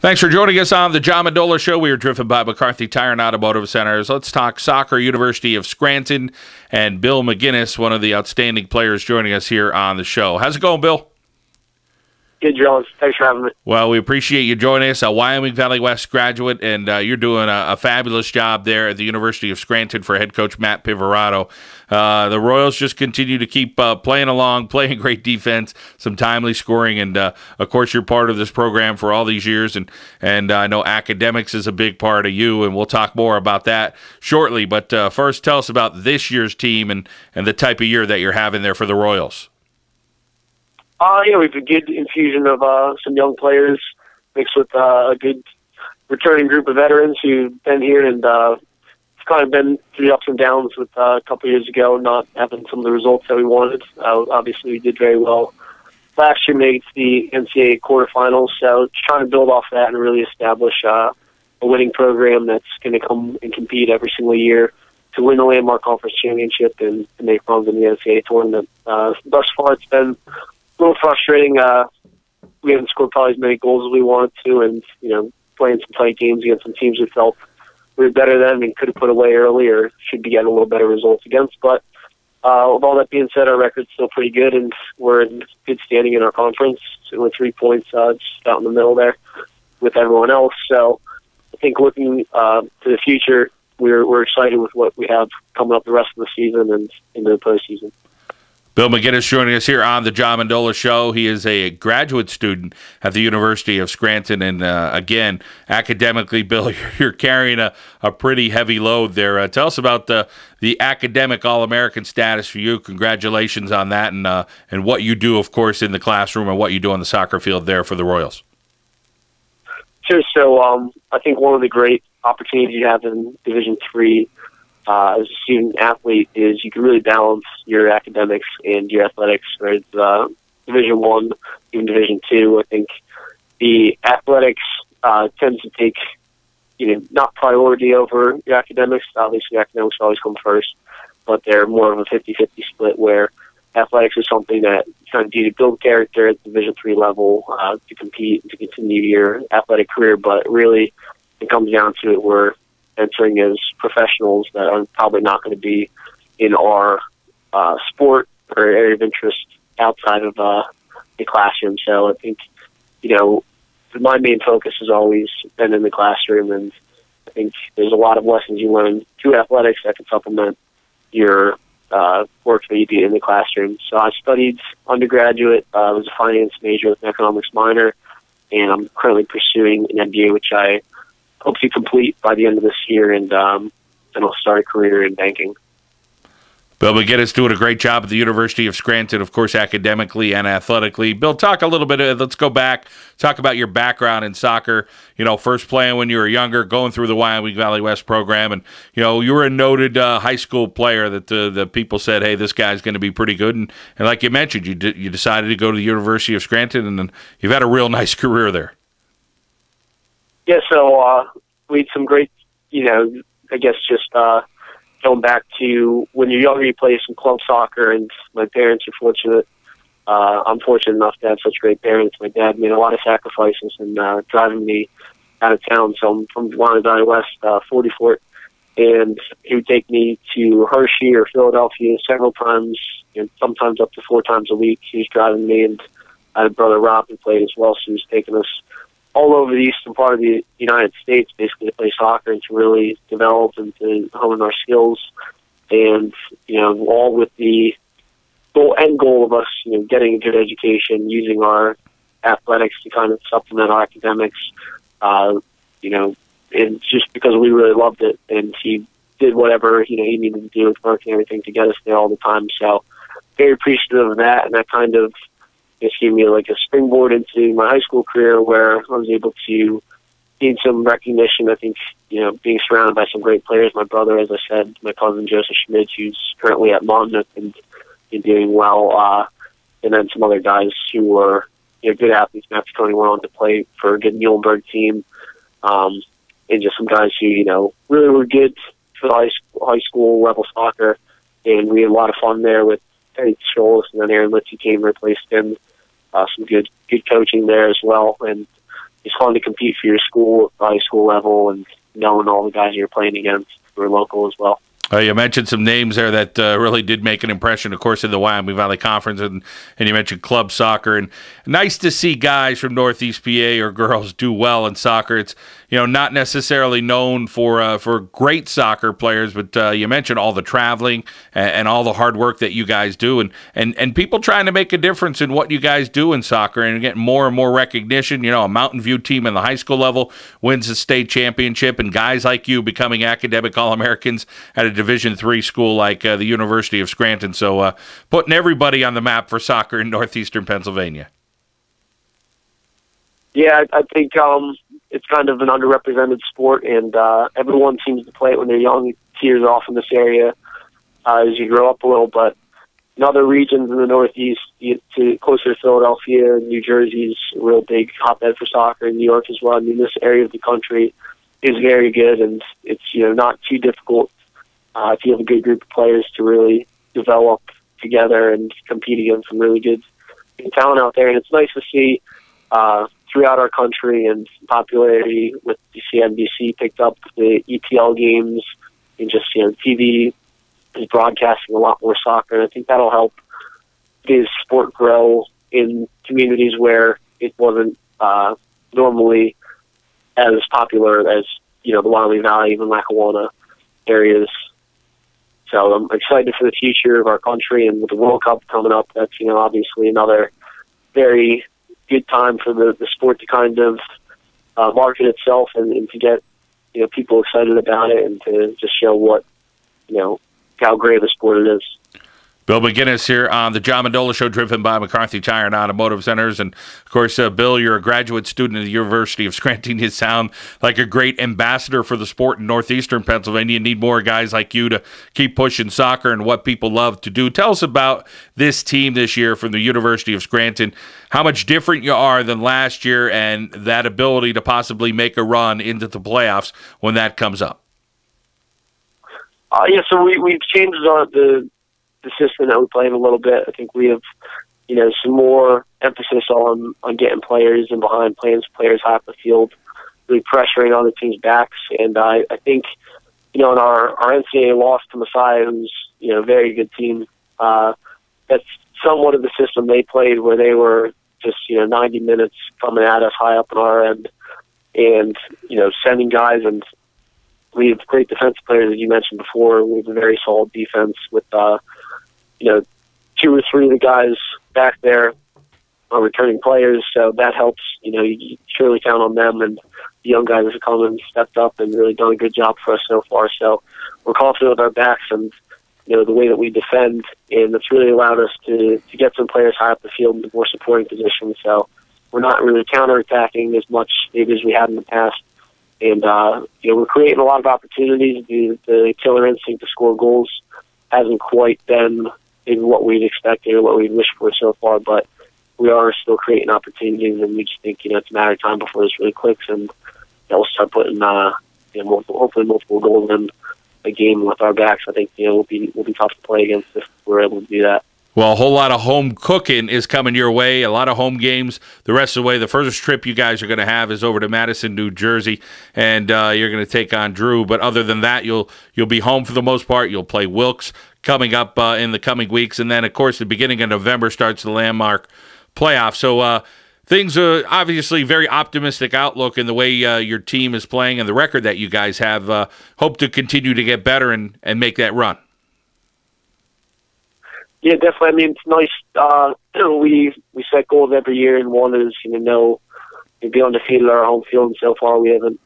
Thanks for joining us on the John Mendola Show. We are driven by McCarthy Tire and Automotive Centers. Let's talk soccer. University of Scranton and Bill McGUINESS, one of the outstanding players, joining us here on the show. How's it going, Bill? Good, Jones. Thanks for having me. Well, we appreciate you joining us. A Wyoming Valley West graduate, and you're doing a fabulous job there at the University of Scranton for head coach Matt Pivorato. The Royals just continue to keep playing along, playing great defense, some timely scoring, and of course you're part of this program for all these years, and I know academics is a big part of you, and we'll talk more about that shortly. But first, tell us about this year's team and the type of year that you're having there for the Royals. Yeah, we have a good infusion of some young players mixed with a good returning group of veterans who've been here, and it's kind of been through the ups and downs with a couple of years ago not having some of the results that we wanted. Obviously, we did very well last year, made the NCAA quarterfinals, so just trying to build off that and really establish a winning program that's going to come and compete every single year to win the Landmark Conference Championship and to make runs in the NCAA tournament. Thus far, it's been a little frustrating. We haven't scored probably as many goals as we wanted to, and playing some tight games against some teams we felt we were better than and could have put away early or should be getting a little better results against. But with all that being said, our record's still pretty good, and we're in good standing in our conference. So with 3 points just out in the middle there with everyone else. So I think looking to the future, we're excited with what we have coming up the rest of the season and into the postseason. Bill McGUINESS joining us here on the John Mendola Show. He is a graduate student at the University of Scranton. And again, academically, Bill, you're carrying a pretty heavy load there. Tell us about the academic All-American status for you. Congratulations on that, and what you do, of course, in the classroom and what you do on the soccer field there for the Royals. Sure. So I think one of the great opportunities you have in Division III as a student athlete is you can really balance your academics and your athletics. Whereas Division I, even Division II, I think the athletics tends to take, not priority over your academics. Obviously, academics always come first, but they're more of a 50-50 split where athletics is something that you kind of do to build character at the Division III level to compete and to continue your athletic career. But really, it comes down to it where entering as professionals that are probably not going to be in our sport or area of interest outside of the classroom. So I think, my main focus has always been in the classroom, and I think there's a lot of lessons you learn through athletics that can supplement your work that you do in the classroom. So I studied undergraduate, I was a finance major with an economics minor, and I'm currently pursuing an MBA, which I hope to complete by the end of this year, and I'll start a career in banking. Bill McGUINESS doing a great job at the University of Scranton, of course, academically and athletically. Bill, talk a little bit, let's go back, talk about your background in soccer, first playing when you were younger, going through the Wyoming Valley West program, and, you were a noted high school player that the people said, hey, this guy's going to be pretty good, and like you mentioned, you decided to go to the University of Scranton, and you've had a real nice career there. Yeah, so we had some great, I guess just going back to when you're younger, you play some club soccer, and my parents are fortunate. I'm fortunate enough to have such great parents. My dad made a lot of sacrifices in driving me out of town. So I'm from Wyoming Valley West, 40 Fort, and he would take me to Hershey or Philadelphia several times, and sometimes up to 4 times a week. He was driving me, and I had a brother, Rob, who played as well, so he was taking us all over the eastern part of the United States, basically, to play soccer and to really develop and to hone our skills. And, all with the end goal of us, getting a good education, using our athletics to kind of supplement our academics, and just because we really loved it. And he did whatever, he needed to do with work and everything to get us there all the time. So very appreciative of that, and that kind of just gave me like a springboard into my high school career where I was able to gain some recognition. I think, being surrounded by some great players. My brother, as I said, my cousin Joseph Schmidt, who's currently at Monmouth and doing well, and then some other guys who were good athletes. Matt Tony went on to play for a good Muhlenberg team, and just some guys who, really were good for the high school level soccer, and we had a lot of fun there with Eddie Scholes, and then Aaron Litzy came and replaced him. Some good coaching there as well, and it's fun to compete for your school at high school level and knowing all the guys you're playing against who are local as well. You mentioned some names there that really did make an impression, of course, in the Wyoming Valley Conference, and you mentioned club soccer. And nice to see guys from Northeast PA or girls do well in soccer. It's not necessarily known for great soccer players, but you mentioned all the traveling and all the hard work that you guys do, and people trying to make a difference in what you guys do in soccer and getting more and more recognition. A Mountain View team in the high school level wins the state championship, and guys like you becoming academic All-Americans at a Division III school like the University of Scranton. So putting everybody on the map for soccer in northeastern Pennsylvania. Yeah, I think it's kind of an underrepresented sport, and everyone seems to play it when they're young. It tears off in this area as you grow up a little, but in other regions in the Northeast, closer to Philadelphia, New Jersey's a real big hotbed for soccer, and New York as well. I mean, this area of the country is very good, and it's not too difficult if you have a good group of players to really develop together and compete against some really good talent out there. And it's nice to see throughout our country, and popularity with the CNBC picked up the EPL games, and just TV is broadcasting a lot more soccer. And I think that'll help this sport grow in communities where it wasn't normally as popular as the Wyoming Valley, even Lackawanna areas. So I'm excited for the future of our country, and with the World Cup coming up, that's obviously another very good time for the sport to kind of market itself and to get people excited about it, and to just show what how great of a sport it is. Bill McGUINESS here on the John Mendola Show, driven by McCarthy Tire and Automotive Centers. And, of course, Bill, you're a graduate student at the University of Scranton. You sound like a great ambassador for the sport in northeastern Pennsylvania. You need more guys like you to keep pushing soccer and what people love to do. Tell us about this team this year from the University of Scranton, how much different you are than last year, and that ability to possibly make a run into the playoffs when that comes up. So we've changed the system that we play in a little bit. I think we have, some more emphasis on getting players and behind players high up the field, really pressuring on the team's backs. And I think, in our NCAA loss to Messiah, who's, a very good team, that's somewhat of the system they played, where they were just, 90 minutes coming at us high up on our end and, sending guys. And we have great defensive players, as you mentioned before. We have a very solid defense with, 2 or 3 of the guys back there are returning players, so that helps. You surely count on them, and the young guys have come and stepped up and really done a good job for us so far. So we're confident with our backs and the way that we defend, and it's really allowed us to get some players high up the field in more supporting positions. So we're not really counterattacking as much maybe as we had in the past, and we're creating a lot of opportunities. The killer instinct to score goals hasn't quite been maybe what we'd expected or what we'd wished for so far, but we are still creating opportunities, and we just think it's a matter of time before this really clicks, and we'll start putting hopefully multiple goals in a game with our backs. I think we'll be tough to play against if we're able to do that. Well, a whole lot of home cooking is coming your way, a lot of home games the rest of the way. The furthest trip you guys are going to have is over to Madison, New Jersey, and you're going to take on Drew. But other than that, you'll be home for the most part. You'll play Wilkes coming up in the coming weeks. And then, of course, the beginning of November starts the landmark playoff. So things are obviously very optimistic outlook in the way your team is playing and the record that you guys have. Hope to continue to get better and make that run. Yeah, definitely. I mean, it's nice. We set goals every year, and one is be undefeated at our home field. And so far, we haven't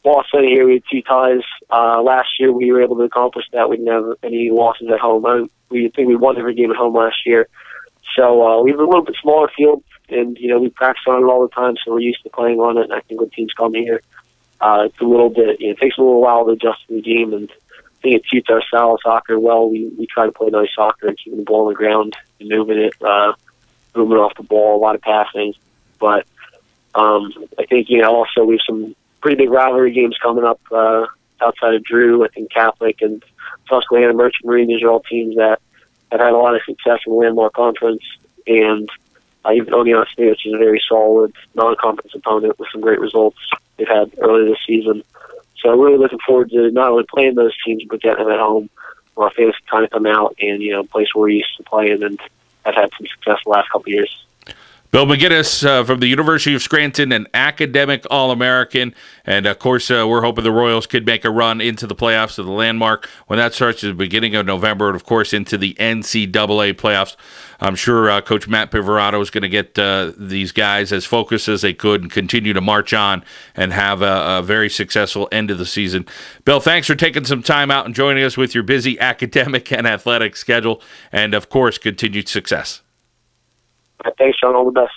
lost any here. We had 2 ties. Last year, we were able to accomplish that. We didn't have any losses at home. We think we won every game at home last year. So we have a little bit smaller field, and we practice on it all the time, so we're used to playing on it. And I think when teams come here, it's a little bit. It takes a little while to adjust to the game, and I think it suits our style of soccer well. We try to play nice soccer and keeping the ball on the ground and moving it off the ball, a lot of passing. But I think also we have some pretty big rivalry games coming up outside of Drew. I think Catholic and Susquehanna Merchant Marine, these are all teams that have had a lot of success in the Landmark Conference, and even Oneonta State, which is a very solid non-conference opponent with some great results they've had earlier this season. So I'm really looking forward to not only playing those teams, but getting them at home where our fans can kind of come out and, you know, place where we're used to playing and have had some success the last couple of years. Bill McGUINESS from the University of Scranton, an academic All-American. And, of course, we're hoping the Royals could make a run into the playoffs of the Landmark when that starts at the beginning of November, and, of course, into the NCAA playoffs. I'm sure Coach Matt Pivarato is going to get these guys as focused as they could and continue to march on and have a very successful end of the season. Bill, thanks for taking some time out and joining us with your busy academic and athletic schedule. And, of course, continued success. Thanks, Sean. All the best.